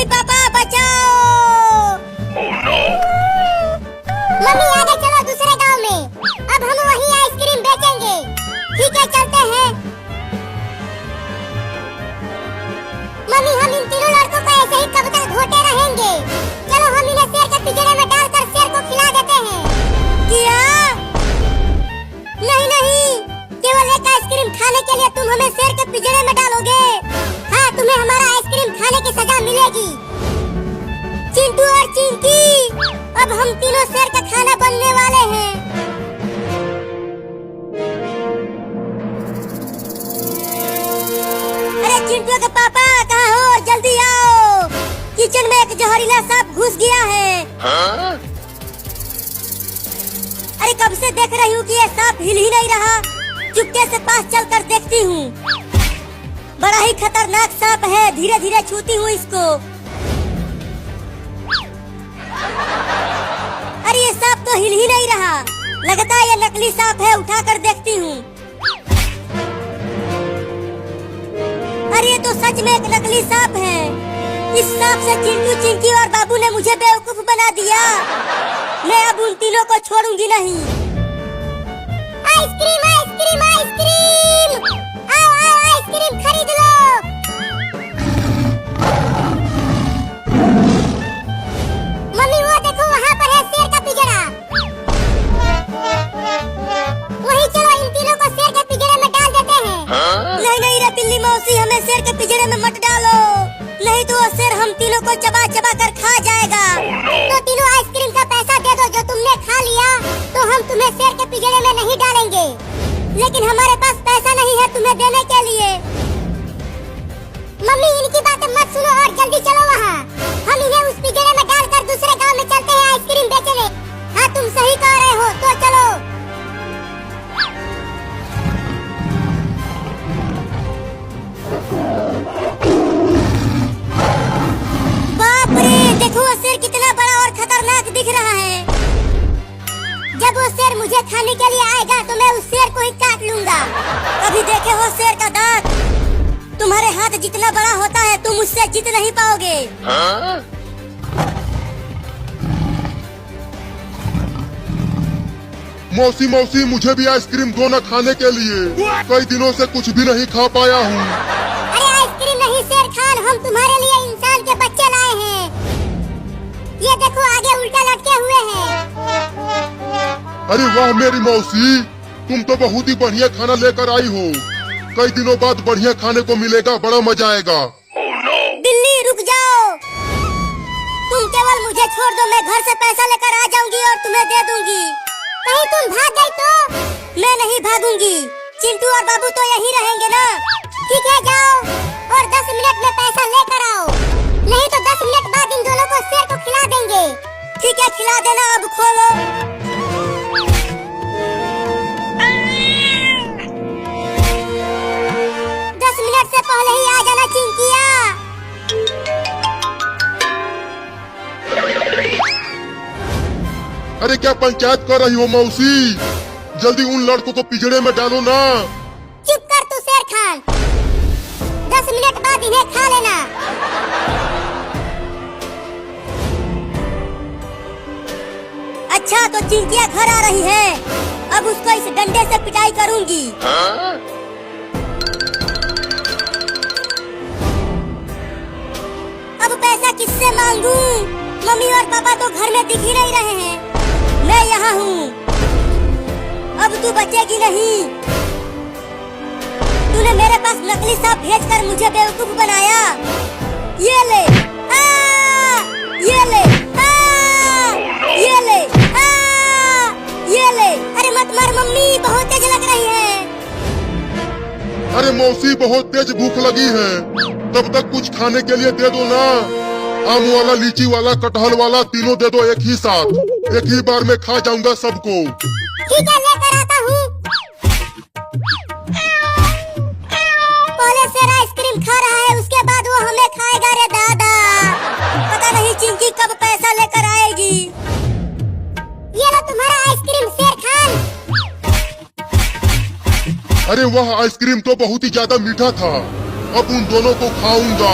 Mummy papa बचाओ। Mummy आगे चलो दूसरे गांव में, अब हम वहीं आइसक्रीम बेचेंगे। ठीक है चलते हैं। मम्मी हम इन तीनों लड़कों को ऐसे ही कब तक घोटे रहेंगे? चलो हम इन्हें शेर के पिंजरे में डालकर शेर को खिला देते हैं। क्या? नहीं नहीं, केवल एक आइसक्रीम खाने के लिए तुम हमें शेर के पिंजरे में डालोगे? हाँ, तुम्हें हमारा आइसक्रीम खाने की सजा मिलेगी। चिंटू और चिंकी, अब हम तीनों शेर का खाना बनने वाले हैं। अरे चिंटू के पापा कहाँ हो? जल्दी आओ, किचन में एक जहरीला सांप घुस गया है। हाँ? अरे कब से देख रही हूँ कि ये सांप हिल ही नहीं रहा। चुपके से पास चलकर देखती हूँ। बड़ा ही खतरनाक सांप है, धीरे धीरे छूती हूँ इसको। अरे ये सांप तो हिल ही नहीं रहा, लगता है ये नकली सांप है। उठाकर देखती हूँ। अरे ये तो सच में एक नकली सांप है। इस सांप से चिंटू, चिंकी और बाबू ने मुझे बेवकूफ बना दिया। मैं अब उन तीनों को छोड़ूंगी नहीं। आइसक्रीम आइसक्रीम आइसक्रीम, आओ आओ आइसक्रीम खरीद लो। मम्मी वो देखो वहाँ पर है शेर का पिंजरा। वहीं चलो इन तीनों को शेर के पिंजरे में डाल देते हैं। हाँ? नहीं नहीं रे बिल्ली मौसी, हमें शेर के पिंजरे में मत डालो, नहीं तो वो शेर हम तीनों को चबा चबा कर खा जाएगा। तो तीनों आइसक्रीम का पैसा दे दो जो तुमने खा लिया, तो हम तुम्हें शेर के पिंजरे में नहीं डालेंगे। लेकिन हमारे पास पैसा नहीं है तुम्हें देने के लिए। मम्मी इनकी बातें मत सुनो और जल्दी चलो वहाँ। हम इन्हें उस पिंजरे में डालकर दूसरे गांव में चलते हैं आइसक्रीम बेचने। हाँ तुम सही कह रहे हो, तो चलो। बाप रे, देखो वो शेर कितना बड़ा और खतरनाक दिख रहा है। जब वो शेर मुझे खाने के लिए आएगा तो मैं उस शेर को ही काट लूंगा। कभी देखे हो शेर का दांत? तुम्हारे हाथ जितना बड़ा होता है तुम उससे जीत नहीं पाओगे। हाँ? मौसी मौसी मुझे भी आइसक्रीम दो ना खाने के लिए। कई दिनों से कुछ भी नहीं खा पाया हूँ। अरे आइसक्रीम नहीं शेर खान, हम तुम्हारे लिए इंसान के बच्चे लाए हैं। ये देखो आगे उल्टा लटके हुए हैं। अरे वाह मेरी मौसी, तुम तो बहुत ही बढ़िया खाना लेकर आई हो। कई दिनों बाद बढ़िया खाने को मिलेगा, बड़ा मजा आएगा। बिल्ली रुक जाओ, तुम केवल मुझे छोड़ दो, मैं घर से पैसा लेकर आ जाऊंगी और तुम्हें दे दूंगी। कहीं तुम भाग गई तो? मैं नहीं भागूंगी, चिंटू और बाबू तो यहीं रहेंगे ना। ठीक है जाओ और 10 मिनट में पैसा लेकर आओ, नहीं तो 10 मिनट बाद इन दोनों को शेर को खिला देंगे। ठीक है खिला देना, अब खोलो। 10 मिनट से पहले ही आ जाना चिंकिया। अरे क्या पंचायत कर रही हो मौसी? जल्दी उन लड़कों को पिंजरे में डालो ना। चुप कर तू शेर खान, 10 मिनट बाद इन्हें खा लेना। अच्छा तो चिंकिया घर आ रही है, अब उसको इस डंडे से पिटाई करूंगी। हाँ? अब पैसा किससे मांगू? मम्मी और पापा तो घर में दिख ही नहीं रहे हैं। मैं यहाँ हूँ, अब तू बचेगी नहीं। तूने मेरे पास नकली सांप भेजकर मुझे बेवकूफ बनाया। ये ले, ये ले, ये ले, ये ले। अरे मत मार मम्मी, बहुत तेज लग रही है। अरे मौसी बहुत तेज भूख लगी है, तब तक कुछ खाने के लिए दे दो ना। आम वाला, लीची वाला, कटहल वाला, तीनों दे दो एक ही साथ। एक ही बार में खा जाऊंगा सबको। ठीक है लेकर आता हूँ। पहले शेर आइसक्रीम खा रहा है, उसके बाद वो हमें खाएगा। रे दादा, पता नहीं चिंकी कब पैसा लेकर आएगी। ये लो तुम्हारा आइसक्रीम शेर खान। अरे वाह, आइसक्रीम तो बहुत ही ज्यादा मीठा था। अब उन दोनों को खाऊंगा।